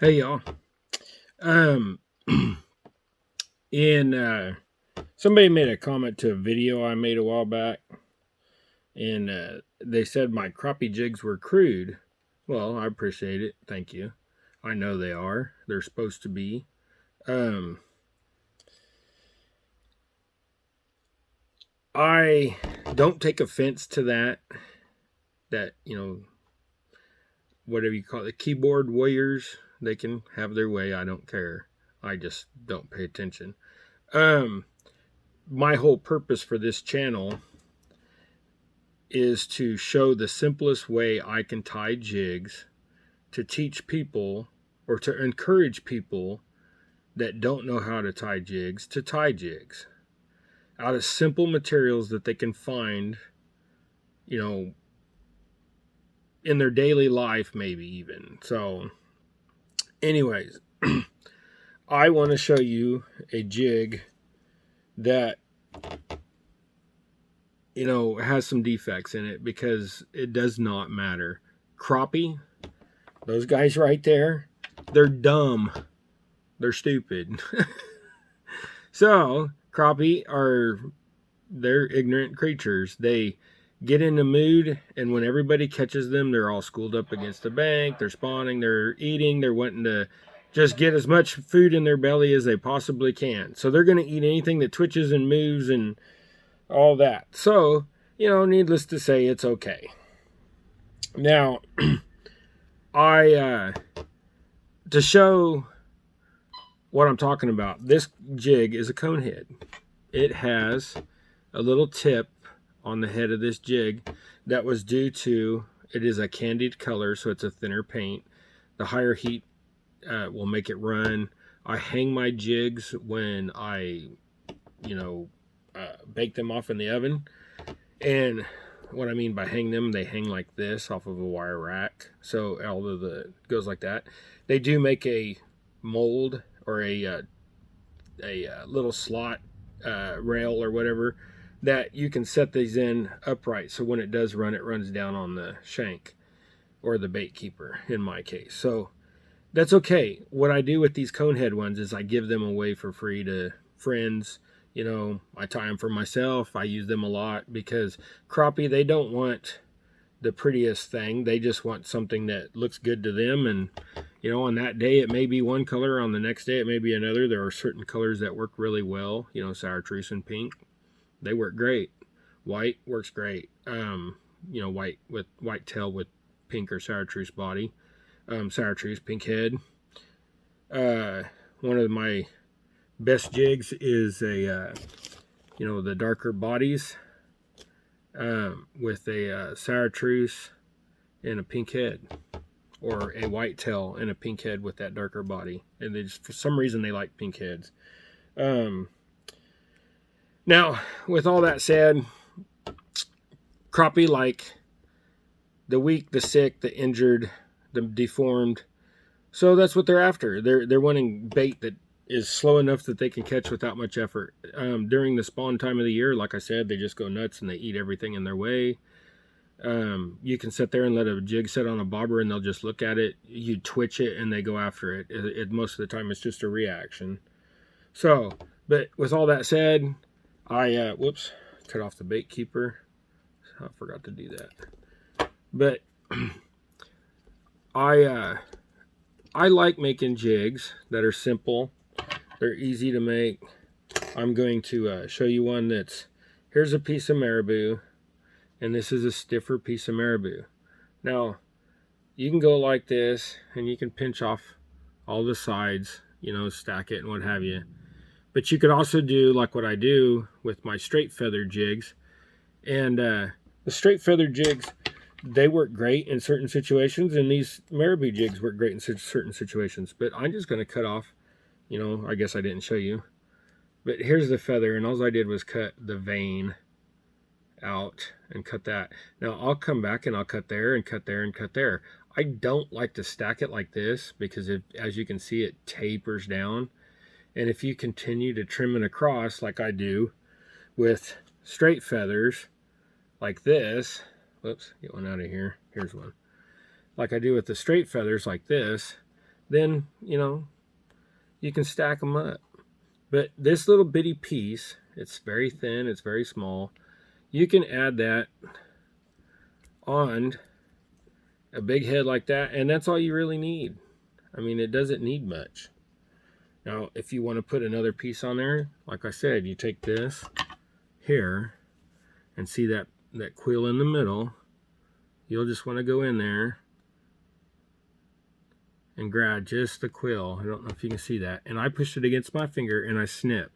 Hey y'all. Um in Somebody made a comment to a video I made a while back, and they said my crappie jigs were crude. Well, I appreciate it. Thank you. I know they are. They're supposed to be. Um I don't take offense to that, whatever you call it, keyboard warriors, they can have their way. I don't care. I just don't pay attention. Um my whole purpose for this channel is to show the simplest way I can tie jigs, to teach people or to encourage people that don't know how to tie jigs out of simple materials that they can find, you know, in their daily life, maybe even. So, anyways, I want to show you a jig that, has some defects in it because it does not matter. Crappie, those guys right there, they're dumb. They're stupid. So, they're ignorant creatures. They get in the mood, and when everybody catches them, they're all schooled up against the bank. They're spawning, they're eating, they're wanting to just get as much food in their belly as they possibly can. So they're going to eat anything that twitches and moves and all that. So, needless to say, it's okay. Now, to show what I'm talking about, this jig is a cone head. It has a little tip on the head of this jig that was due to, it is a candied color, so it's a thinner paint. The higher heat will make it run. I hang my jigs when I, bake them off in the oven. And what I mean by hang them, they hang like this off of a wire rack. So although it goes like that, they do make a mold or a little slot rail or whatever that you can set these in upright, so when it does run, it runs down on the shank or the bait keeper in my case. So that's okay. What I do with these cone head ones is I give them away for free to friends. I tie them for myself. I use them a lot because crappie, they don't want the prettiest thing. They just want something that looks good to them. And, on that day, it may be one color. On the next day, it may be another. There are certain colors that work really well. Chartreuse and pink. They work great. White works great. White with white tail with pink or chartreuse body. Chartreuse, pink head. One of my best jigs is the darker bodies with a chartreuse and a pink head, or a white tail and a pink head with that darker body. And they just, for some reason, they like pink heads. Now, with all that said, crappie like the weak, the sick, the injured, the deformed. So that's what they're after. They're wanting bait that is slow enough that they can catch without much effort. During the spawn time of the year, like I said, they just go nuts and they eat everything in their way. You can sit there and let a jig sit on a bobber and they'll just look at it. You twitch it and they go after it. Most of the time, it's just a reaction. So, but with all that said, I cut off the bait keeper. I forgot to do that. But I like making jigs that are simple. They're easy to make. I'm going to show you one here's a piece of marabou, and this is a stiffer piece of marabou. Now, you can go like this, and you can pinch off all the sides, stack it and what have you. But you could also do like what I do with my straight feather jigs. And the straight feather jigs, they work great in certain situations, and these marabou jigs work great in certain situations. But I'm just going to cut off, I guess I didn't show you. But here's the feather, and all I did was cut the vein out and cut that. Now I'll come back and I'll cut there and cut there and cut there. I don't like to stack it like this because as you can see, it tapers down. And if you continue to trim it across like I do with straight feathers like this, whoops, get one out of here. Here's one. Like I do with the straight feathers like this, then, you know, you can stack them up. But this little bitty piece, it's very thin, it's very small. You can add that on a big head like that, and that's all you really need. I mean, it doesn't need much. Now, if you want to put another piece on there, like I said, you take this here and see that quill in the middle. You'll just want to go in there and grab just the quill. I don't know if you can see that. And I pushed it against my finger and I snip.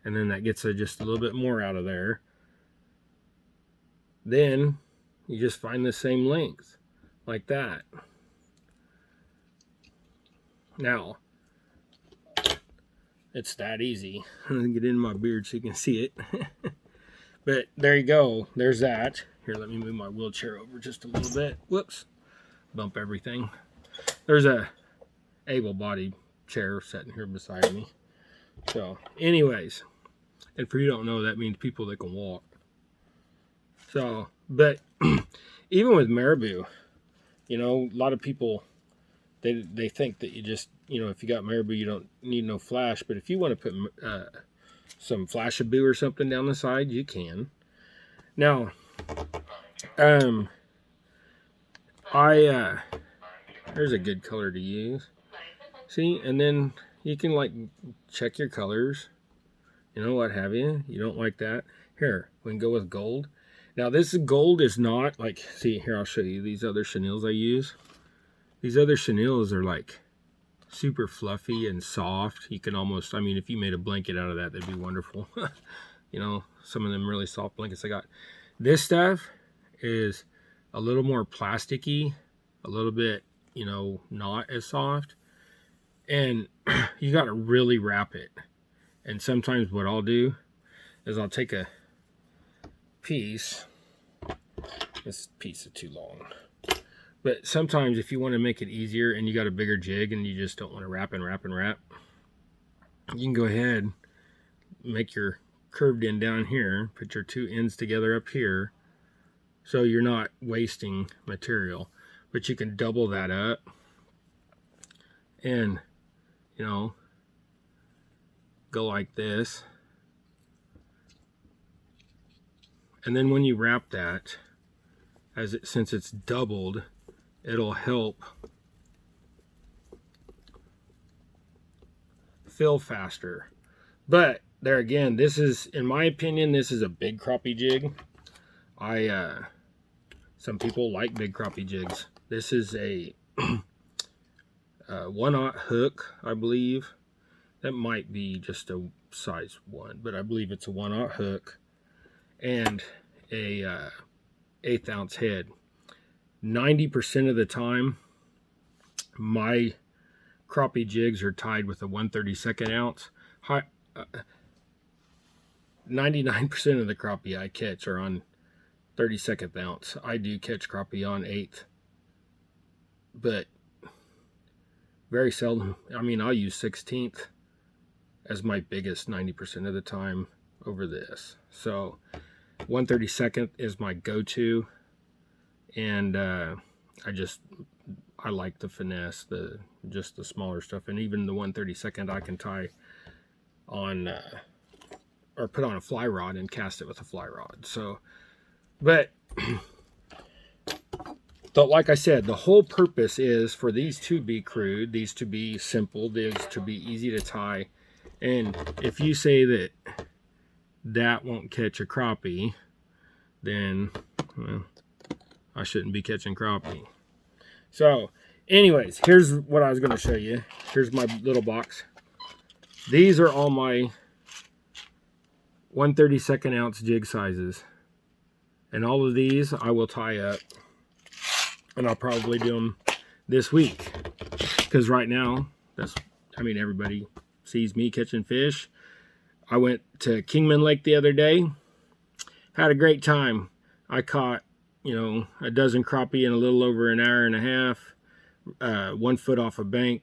And then that gets just a little bit more out of there. Then you just find the same length, like that. Now, it's that easy. I'm gonna get in my beard so you can see it. But there you go. There's that. Here, let me move my wheelchair over just a little bit. Whoops. Bump everything. There's a able-bodied chair sitting here beside me. So, anyways, and for you don't know, that means people that can walk. So, but even with marabou, you know, a lot of people, they think that you just, you know, if you got marabou, you don't need no flash. But if you want to put some flashabou or something down the side, you can. Now, there's a good color to use. See, and then you can like check your colors, you know, what have you. You don't like that? Here, we can go with gold. Now this gold is not like, see here, I'll show you these other chenilles I use. These other chenilles are like super fluffy and soft. You can almost, I mean, if you made a blanket out of that, that'd be wonderful. You know, some of them really soft blankets I got. This stuff is a little more plasticky, a little bit, you know, not as soft. And you got to really wrap it. And sometimes what I'll do is I'll take a piece. This piece is too long. But sometimes if you want to make it easier and you got a bigger jig and you just don't want to wrap and wrap and wrap, you can go ahead, make your curved end down here, put your two ends together up here, so you're not wasting material. But you can double that up and, you know, go like this. And then when you wrap that, since it's doubled, it'll help fill faster. But there again, this is, in my opinion, this is a big crappie jig. Some people like big crappie jigs. This is a 1/0 hook, I believe. That might be just a size 1, but I believe it's a 1/0 hook and a 1/8 ounce head. 90% of the time, my crappie jigs are tied with a 1/32 ounce. 99% of the crappie I catch are on 32nd ounce. I do catch crappie on 1/8, but very seldom. I mean, I'll use 16th as my biggest 90% of the time over this. So 1/32 is my go-to, and I like the finesse, just the smaller stuff, and even the 1/32 I can tie on or put on a fly rod and cast it with a fly rod. So, but like I said, the whole purpose is for these to be crude, these to be simple, these to be easy to tie. And if you say that that won't catch a crappie, then, well, I shouldn't be catching crappie. So, anyways, here's what I was going to show you. Here's my little box. These are all my 1/32 ounce jig sizes. And all of these I will tie up. And I'll probably do them this week. Because right now, everybody sees me catching fish. I went to Kingman Lake the other day. Had a great time. I caught, you know, a dozen crappie in a little over an hour and a half. 1 foot off a bank.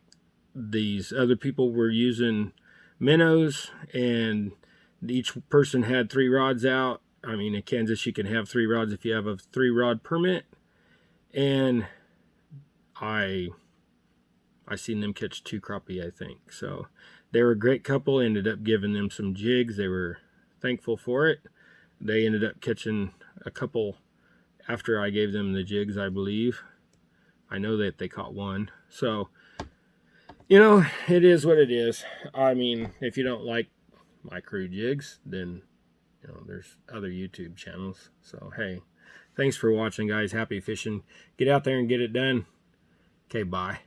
These other people were using minnows, and each person had 3 rods out. I mean, in Kansas, you can have 3 rods if you have a 3-rod permit. And I I seen them catch 2 crappie, I think. So they were a great couple. Ended up giving them some jigs. They were thankful for it. They ended up catching a couple after I gave them the jigs, I believe. I know that they caught 1. So, you know, it is what it is. I mean, if you don't like my crude jigs, then, you know, there's other YouTube channels. So, hey, thanks for watching, guys. Happy fishing. Get out there and get it done. Okay, bye.